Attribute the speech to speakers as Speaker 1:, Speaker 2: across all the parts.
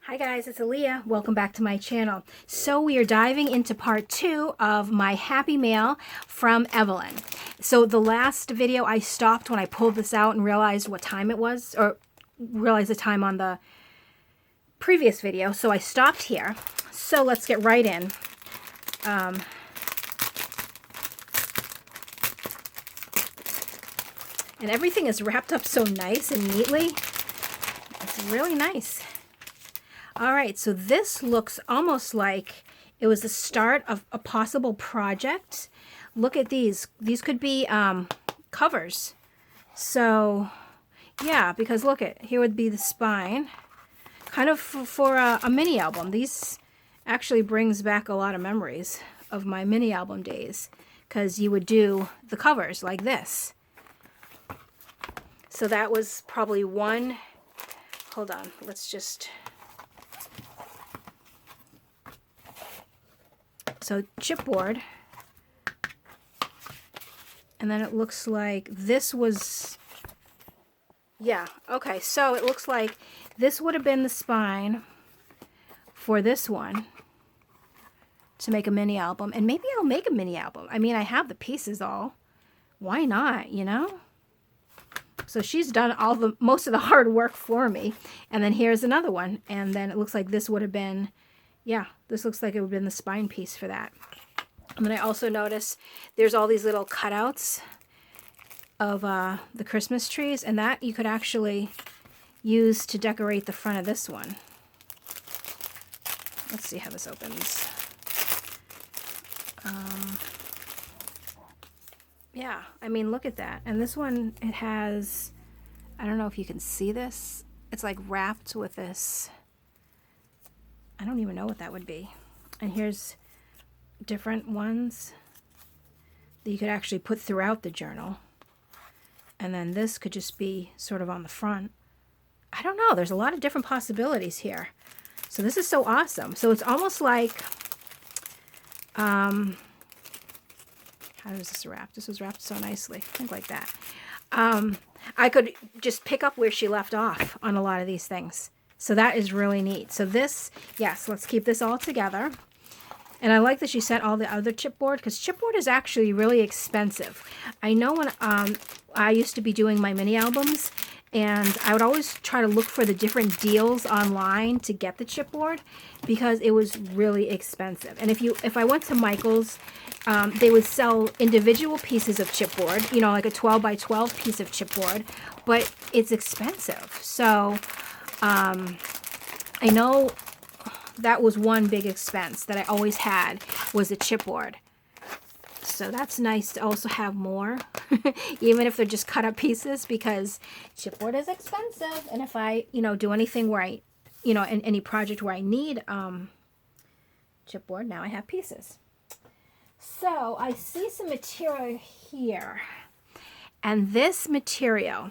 Speaker 1: Hi guys, it's Aaliyah. Welcome back to my channel. So we are diving into part 2 of my Happy Mail from Evelyn. So the last video I stopped when I pulled this out and realized what time it was, or realized the time on the previous video. So I stopped here. So let's get right in. And everything is wrapped up so nice and neatly. It's really nice. All right, so this looks almost like it was the start of a possible project. Look at these. These could be covers. So, yeah, because look at, here would be the spine. Kind of for a mini album. These actually brings back a lot of memories of my mini album days, because you would do the covers like this. So that was probably one. Hold on, let's just... So chipboard, and then it looks like this was, yeah, okay, so it looks like this would have been the spine for this one to make a mini album, and maybe I'll make a mini album. I mean, I have the pieces all, why not, you know? So she's done most of the hard work for me, and then here's another one, and then it looks like this would have been, yeah, this looks like it would have been the spine piece for that. And then I also noticed there's all these little cutouts of the Christmas trees, and that you could actually use to decorate the front of this one. Let's see how this opens. Yeah, I mean, look at that. And this one, it has, I don't know if you can see this. It's like wrapped with this, I don't even know what that would be. And here's different ones that you could actually put throughout the journal. And then this could just be sort of on the front. I don't know. There's a lot of different possibilities here. So this is so awesome. So it's almost like, how does this wrap? This was wrapped so nicely. I think like that. I could just pick up where she left off on a lot of these things. So that is really neat. So this, yes, let's keep this all together. And I like that she sent all the other chipboard, because chipboard is actually really expensive. I know when I used to be doing my mini albums, and I would always try to look for the different deals online to get the chipboard, because it was really expensive. And if I went to Michael's, they would sell individual pieces of chipboard, you know, like a 12 by 12 piece of chipboard, but it's expensive. So I know that was one big expense that I always had, was the chipboard. So that's nice to also have more, even if they're just cut up pieces, because chipboard is expensive. And if I, you know, do anything where I, you know, in any project where I need chipboard, now I have pieces. So I see some material here. And this material,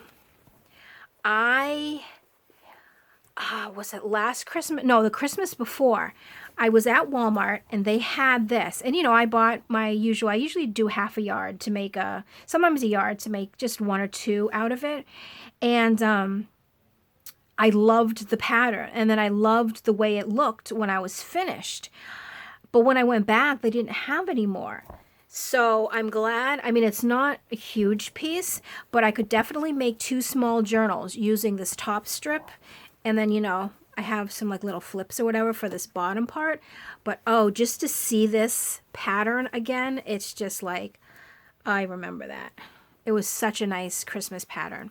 Speaker 1: was it last Christmas? No, the Christmas before. I was at Walmart and they had this. And, you know, I bought my usual, I usually do half a yard to make sometimes a yard to make just one or two out of it. And I loved the pattern. And then I loved the way it looked when I was finished. But when I went back, they didn't have any more. So I'm glad. I mean, it's not a huge piece, but I could definitely make 2 small journals using this top strip. And then, you know, I have some like little flips or whatever for this bottom part. But, oh, just to see this pattern again, it's just like, I remember that. It was such a nice Christmas pattern.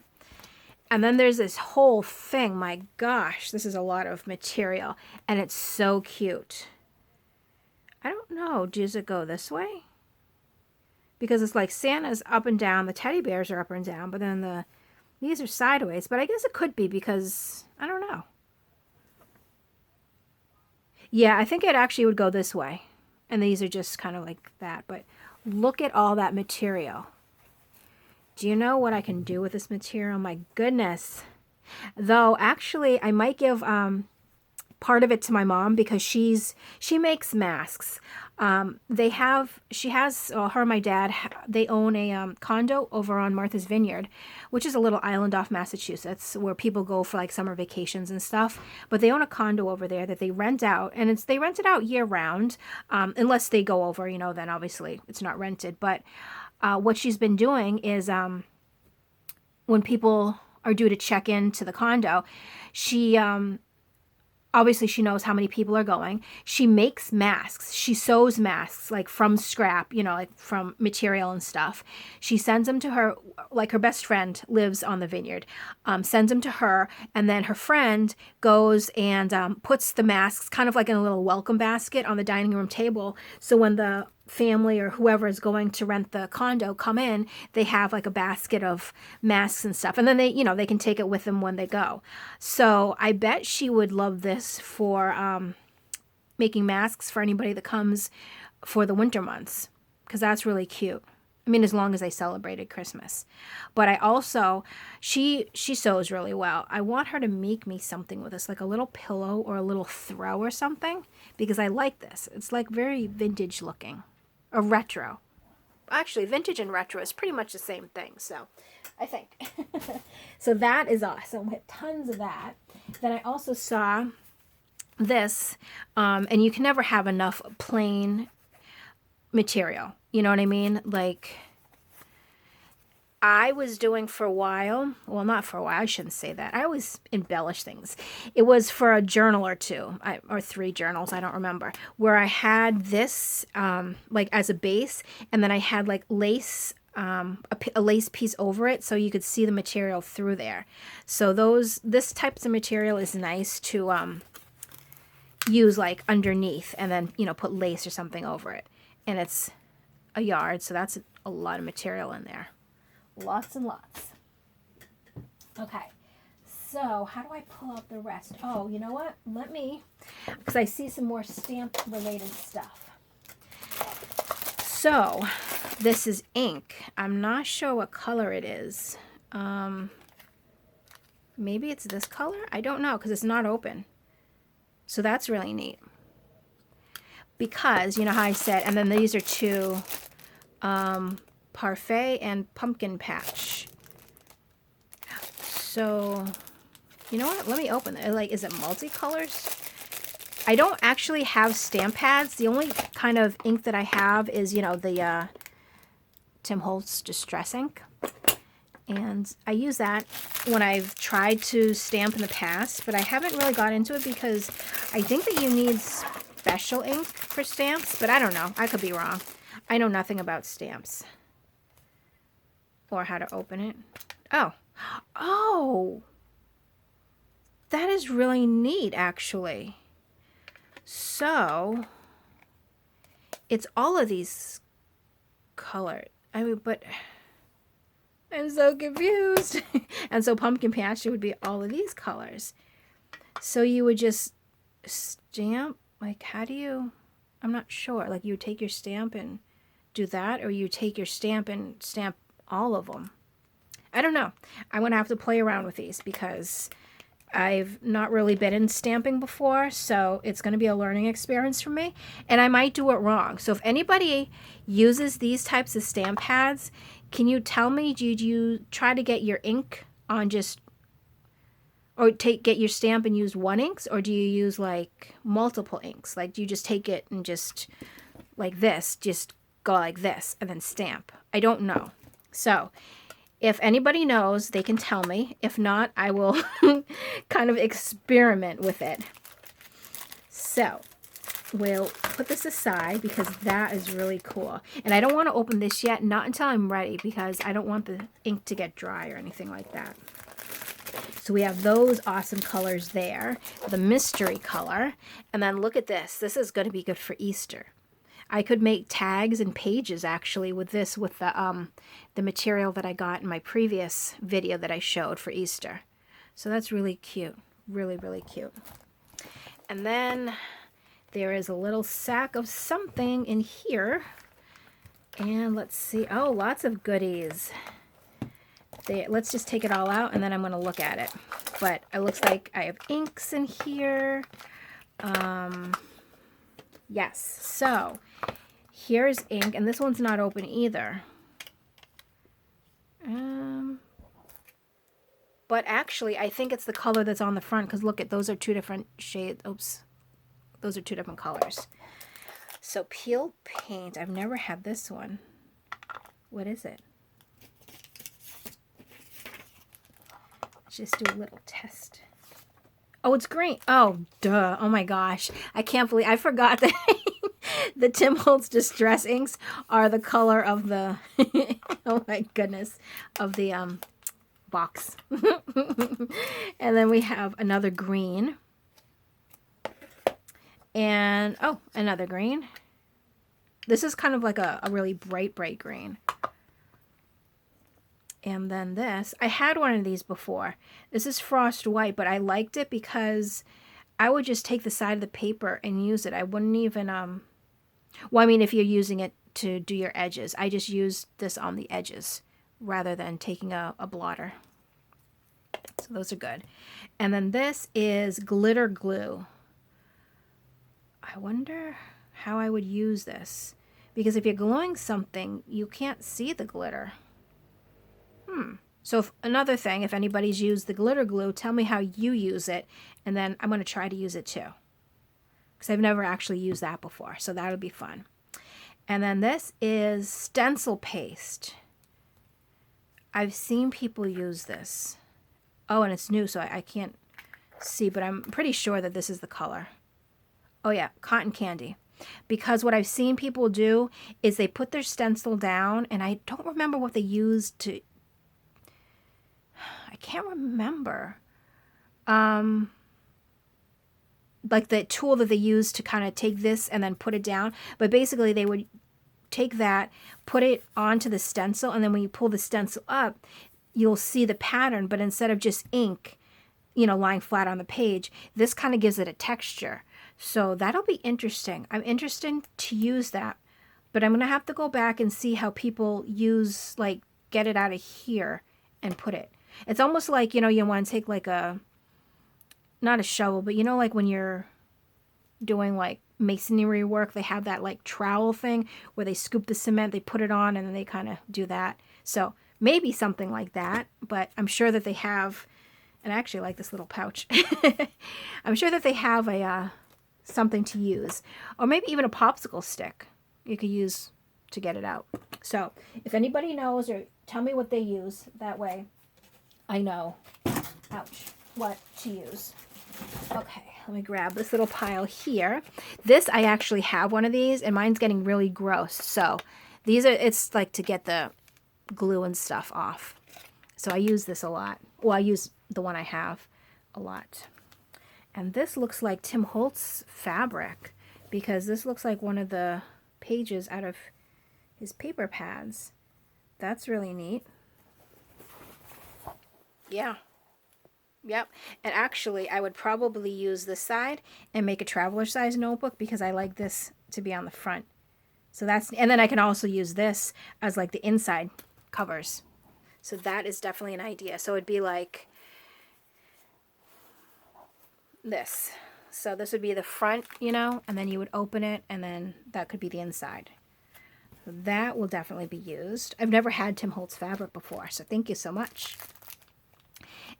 Speaker 1: And then there's this whole thing. My gosh, this is a lot of material. And it's so cute. I don't know. Does it go this way? Because it's like Santa's up and down. The teddy bears are up and down. But then these are sideways. But I guess it could be because, I don't know. Yeah, I think it actually would go this way. And these are just kind of like that. But look at all that material. Do you know what I can do with this material? My goodness. Though, actually, I might give part of it to my mom because she makes masks. Her and my dad, they own a condo over on Martha's Vineyard, which is a little island off Massachusetts where people go for like summer vacations and stuff. But they own a condo over there that they rent out, and they rent it out year round, unless they go over, then obviously it's not rented. But what she's been doing is when people are due to check into the condo, she obviously she knows how many people are going. She makes masks. She sews masks like from scrap, like from material and stuff. She sends them to her, like her best friend lives on the vineyard, sends them to her, and then her friend goes and puts the masks kind of like in a little welcome basket on the dining room table. So when the family or whoever is going to rent the condo come in, they have like a basket of masks and stuff, and then they can take it with them when they go. So I bet she would love this for making masks for anybody that comes for the winter months, because that's really cute. I mean, as long as they celebrated Christmas. But I also, she sews really well. I want her to make me something with this, like a little pillow or a little throw or something, because I like this. It's like very vintage looking. Or retro. Actually, vintage and retro is pretty much the same thing, so I think. So that is awesome. We have tons of that. Then I also saw this, and you can never have enough plain material. You know what I mean? Like, I was doing for a while, well, not for a while, I shouldn't say that. I always embellish things. It was for a journal or two, or 3 journals, I don't remember, where I had this like as a base, and then I had like lace, a lace piece over it so you could see the material through there. So this type of material is nice to use like underneath, and then, put lace or something over it. And it's a yard, so that's a lot of material in there. Lots and lots. Okay, so how do I pull out the rest? Oh, you know what? Let me, because I see some more stamp-related stuff. So, this is ink. I'm not sure what color it is. Maybe it's this color? I don't know, because it's not open. So that's really neat. Because, you know how I said, and then these are 2... Parfait and Pumpkin Patch. So, you know what? Let me open it. Like, is it multicolors? I don't actually have stamp pads. The only kind of ink that I have is, the Tim Holtz Distress ink. And I use that when I've tried to stamp in the past, but I haven't really got into it because I think that you need special ink for stamps, but I don't know. I could be wrong. I know nothing about stamps. Or how to open it. Oh, that is really neat, actually. So, it's all of these colored. I mean, but I'm so confused. And so Pumpkin Patch would be all of these colors. So you would just stamp, like, how do you, I'm not sure. Like, you would take your stamp and do that, or you take your stamp and stamp all of them. I don't know. I'm going to have to play around with these because I've not really been in stamping before, so it's going to be a learning experience for me, and I might do it wrong. So if anybody uses these types of stamp pads, can you tell me, did you try to get your ink on just, or get your stamp and use one inks, or do you use like multiple inks? Like, do you just take it and just like this, just go like this and then stamp? I don't know. So, if anybody knows, they can tell me. If not, I will kind of experiment with it. So, we'll put this aside because that is really cool. And I don't want to open this yet, not until I'm ready, because I don't want the ink to get dry or anything like that. So we have those awesome colors there. The mystery color. And then look at this. This is going to be good for Easter. I could make tags and pages actually with this, with the material that I got in my previous video that I showed for Easter. So that's really cute. Really, really cute. And then there is a little sack of something in here. And let's see. Oh, lots of goodies. Let's just take it all out and then I'm going to look at it. But it looks like I have inks in here. Yes, so here's ink, and this one's not open either. But actually, I think it's the color that's on the front, because look at, those are two different shades. Oops. Those are two different colors. So peel paint. I've never had this one. What is it? Let's just do a little test. Oh, it's green. Oh, duh. Oh my gosh. I can't believe, I forgot that the Tim Holtz Distress inks are the color of the, oh my goodness, of the box. And then we have another green. And, oh, another green. This is kind of like a really bright green. And then this, I had one of these before. This is Frost White, but I liked it because I would just take the side of the paper and use it. I wouldn't even, well, I mean, if you're using it to do your edges, I just used this on the edges rather than taking a blotter. So those are good. And then this is glitter glue. I wonder how I would use this, because if you're gluing something, you can't see the glitter. So another thing, if anybody's used the glitter glue, tell me how you use it, and then I'm going to try to use it too, because I've never actually used that before, so that'll be fun. And then this is Stencil Paste. I've seen people use this. Oh, and it's new, so I can't see, but I'm pretty sure that this is the color. Oh yeah, cotton candy. Because what I've seen people do is they put their stencil down, and I don't remember what they used to, I can't remember. Like the tool that they use to kind of take this and then put it down. But basically they would take that, put it onto the stencil, and then when you pull the stencil up, you'll see the pattern. But instead of just ink, you know, lying flat on the page, this kind of gives it a texture. So that'll be interesting. I'm interested to use that. But I'm going to have to go back and see how people use, like, get it out of here and put it. It's almost like, you know, you want to take like a, not a shovel, but you know, like when you're doing like masonry work, they have that like trowel thing where they scoop the cement, they put it on, and then they kind of do that. So maybe something like that, but I'm sure that they have, and I actually like this little pouch. I'm sure that they have a something to use, or maybe even a popsicle stick you could use to get it out. So if anybody knows, or tell me what they use, that way I know, ouch, what to use. Okay, let me grab this little pile here. This, I actually have one of these, and mine's getting really gross. So these are, it's like to get the glue and stuff off. So I use this a lot. Well, I use the one I have a lot. And this looks like Tim Holtz fabric, because this looks like one of the pages out of his paper pads. That's really neat. Yeah. Yep. And actually, I would probably use this side and make a traveler size notebook, because I like this to be on the front. So that's, and then I can also use this as like the inside covers. So that is definitely an idea. So it'd be like this. So this would be the front, you know, and then you would open it, and then that could be the inside. So that will definitely be used. I've never had Tim Holtz fabric before, so thank you so much.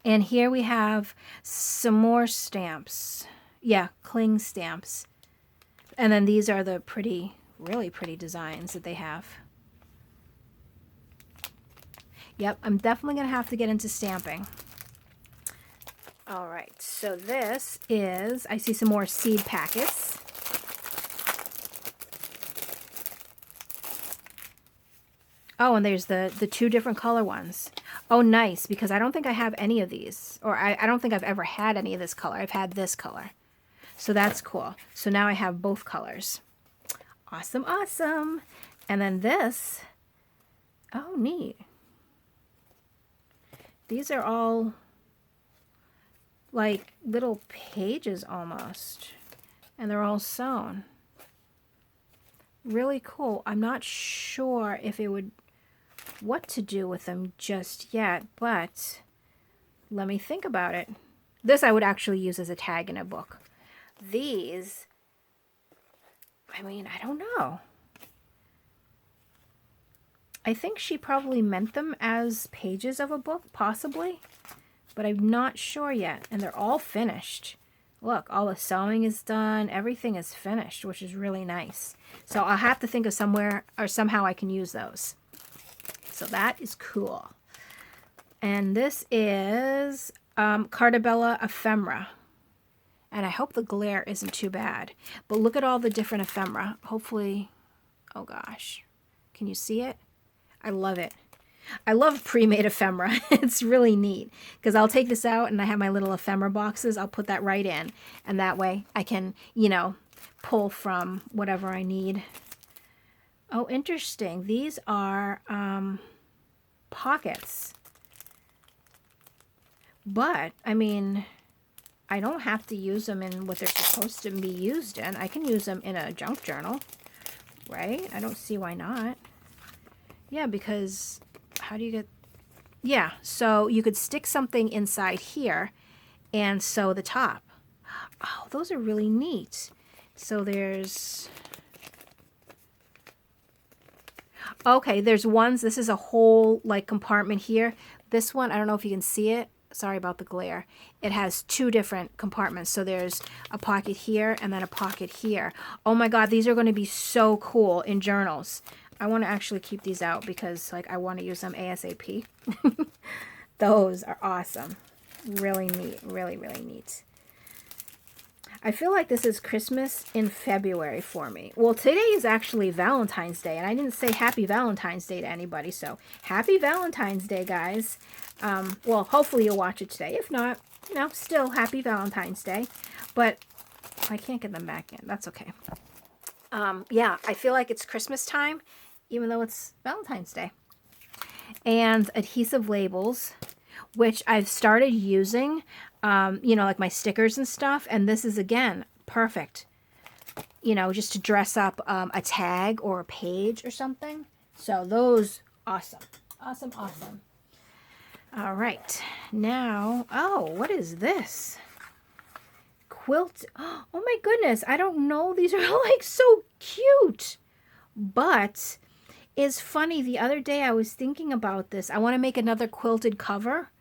Speaker 1: And here we have some more stamps. Yeah, cling stamps. And then these are the pretty, really pretty designs that they have. Yep, I'm definitely going to have to get into stamping. All right, so this is, I see some more seed packets. Oh, and there's the two different color ones. Oh, nice, because I don't think I have any of these. Or I don't think I've ever had any of this color. I've had this color. So that's cool. So now I have both colors. Awesome, awesome. And then this, oh, neat. These are all like little pages almost. And they're all sewn. Really cool. I'm not sure if it would, what to do with them just yet, but let me think about it. This I would actually use as a tag in a book. these, I mean, I don't know. I think she probably meant them as pages of a book, possibly, but I'm not sure yet. And they're all finished. Look, all the sewing is done. Everything is finished, which is really nice. So I'll have to think of somewhere or somehow I can use those. So that is cool. And this is Cartabella Ephemera. And I hope the glare isn't too bad. But look at all the different ephemera. Hopefully, oh gosh. Can you see it? I love it. I love pre-made ephemera. It's really neat because I'll take this out and I have my little ephemera boxes. I'll put that right in. And that way I can, you know, pull from whatever I need. Oh, interesting. These are pockets. But, I mean, I don't have to use them in what they're supposed to be used in. I can use them in a junk journal, right? I don't see why not. Yeah, because how do you get... Yeah, so you could stick something inside here and sew the top. Oh, those are really neat. So there's... Okay, there's ones, this is a whole like compartment here. This one, I don't know if you can see it. Sorry about the glare. It has two different compartments. So there's a pocket here and then a pocket here. Oh my God, these are going to be so cool in journals. I want to actually keep these out because like I want to use them ASAP. Those are awesome. Really neat. Really, really neat. I feel like this is Christmas in February for me. Well, today is actually Valentine's Day, and I didn't say Happy Valentine's Day to anybody, so Happy Valentine's Day, guys. Well, hopefully you'll watch it today. If not, you know, still Happy Valentine's Day. But I can't get them back in. That's okay. Yeah, I feel like it's Christmas time, even though it's Valentine's Day. And adhesive labels, which I've started using, you know, like my stickers and stuff. And this is, again, perfect, you know, just to dress up a tag or a page or something. So those, awesome. Awesome, awesome. All right. Now, oh, what is this? Quilt. Oh my goodness. I don't know. These are like so cute. But it's funny. The other day I was thinking about this. I want to make another quilted cover.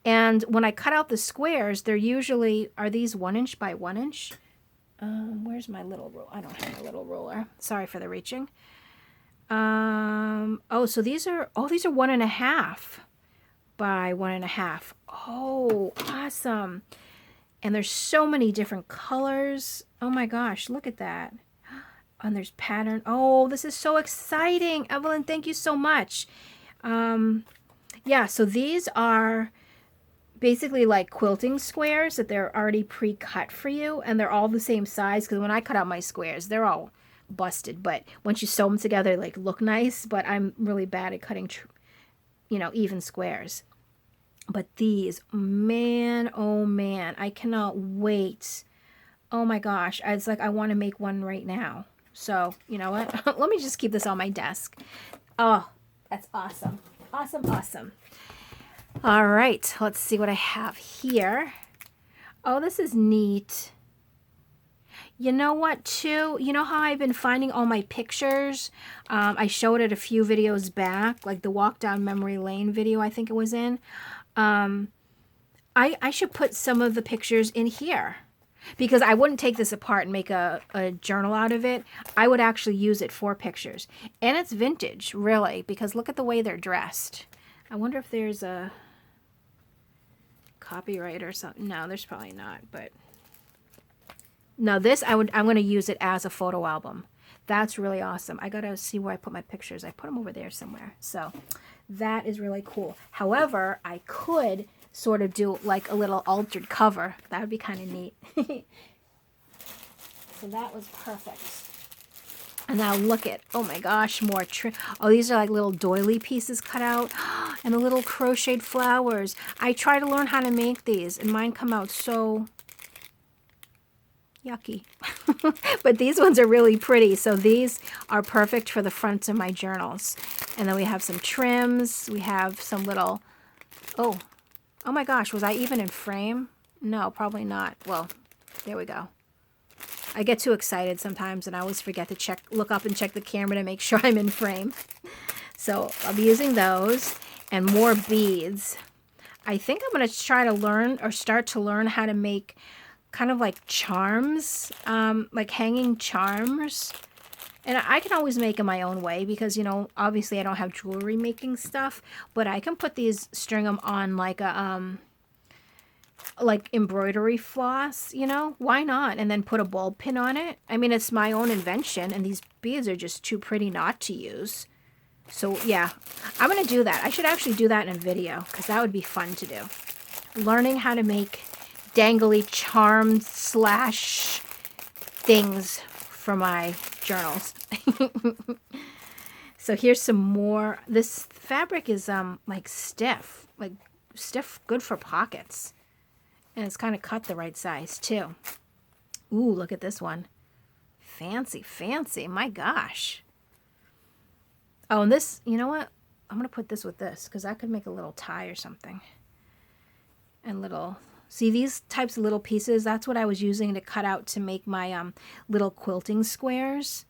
Speaker 1: And when I cut out the squares, they're usually, are these 1 inch by 1 inch? Where's my little ruler? I don't have my little ruler. Sorry for the reaching. Oh, so these are 1.5 by 1.5. Oh, awesome. And there's so many different colors. Oh my gosh, look at that. And there's pattern. Oh, this is so exciting. Evelyn, thank you so much. Yeah, so these are basically like quilting squares that they're already pre-cut for you, and they're all the same size because when I cut out my squares, they're all busted, but once you sew them together, they like look nice. But I'm really bad at cutting, you know, even squares. But these, man, oh man, I cannot wait. Oh my gosh, it's like I want to make one right now. So you know what? Let me just keep this on my desk. Oh, that's awesome, awesome, awesome. All right, let's see what I have here. Oh, this is neat. You know what, too? You know how I've been finding all my pictures? I showed it a few videos back, like the Walk Down Memory Lane video, I think it was in. I should put some of the pictures in here because I wouldn't take this apart and make a journal out of it. I would actually use it for pictures. And it's vintage, really, because look at the way they're dressed. I wonder if there's a copyright or something. No, there's probably not, but no, this I'm going to use it as a photo album. That's really awesome. I got to see where I put my pictures. I put them over there somewhere. So that is really cool. However, I could sort of do like a little altered cover. That would be kind of neat. So that was perfect. And now look at, oh my gosh, more trim. Oh, these are like little doily pieces cut out. And the little crocheted flowers. I try to learn how to make these, and mine come out so yucky. But these ones are really pretty. So these are perfect for the fronts of my journals. And then we have some trims. We have some little, oh my gosh, was I even in frame? No, probably not. Well, there we go. I get too excited sometimes and I always forget to look up and check the camera to make sure I'm in frame. So I'll be using those and more beads. I think I'm going to try to learn or start to learn how to make kind of like charms, like hanging charms. And I can always make them my own way because, you know, obviously I don't have jewelry making stuff, but I can put these, string them on like a, like embroidery floss, you know, why not? And then put a bulb pin on it. I mean, it's my own invention and these beads are just too pretty not to use. So yeah, I'm going to do that. I should actually do that in a video because that would be fun to do. Learning how to make dangly charms slash things for my journals. So here's some more. This fabric is like stiff, good for pockets. And it's kind of cut the right size too. Ooh, look at this one. Fancy, fancy. My gosh. Oh, and this, you know what? I'm going to put this with this because I could make a little tie or something. And little, see these types of little pieces? That's what I was using to cut out to make my little quilting squares.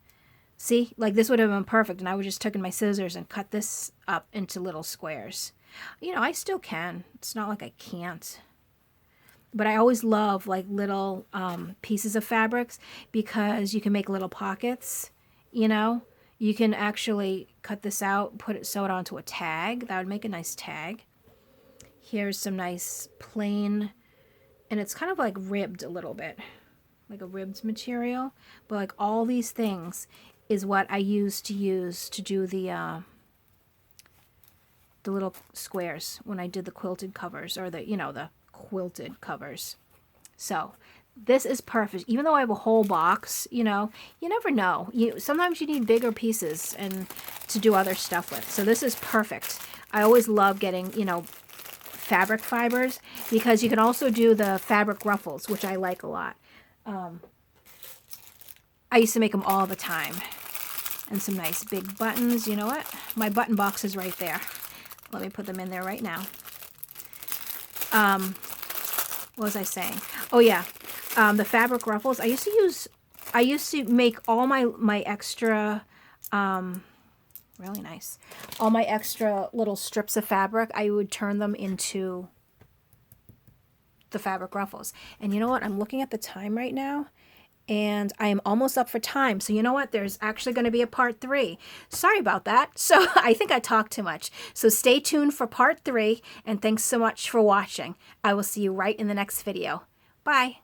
Speaker 1: See, like this would have been perfect. And I would just taken my scissors and cut this up into little squares. You know, I still can. It's not like I can't. But I always love like little pieces of fabrics because you can make little pockets, you know. You can actually cut this out, sew it onto a tag. That would make a nice tag. Here's some nice plain, and it's kind of like ribbed a little bit, like a ribbed material. But like all these things is what I use to do the little squares when I did the quilted covers, or the, you know, the quilted covers. So this is perfect. Even though I have a whole box, you know, you never know. Sometimes you need bigger pieces and to do other stuff with. So this is perfect. I always love getting, you know, fabric fibers because you can also do the fabric ruffles, which I like a lot. I used to make them all the time. And some nice big buttons. You know what? My button box is right there. Let me put them in there right now. What was I saying? Oh yeah. The fabric ruffles. I used to make all my extra, really nice, all my extra little strips of fabric, I would turn them into the fabric ruffles. And you know what? I'm looking at the time right now, and I am almost up for time. So you know what? There's actually going to be a part 3. Sorry about that. So I think I talked too much. So stay tuned for part 3, and thanks so much for watching. I will see you right in the next video. Bye.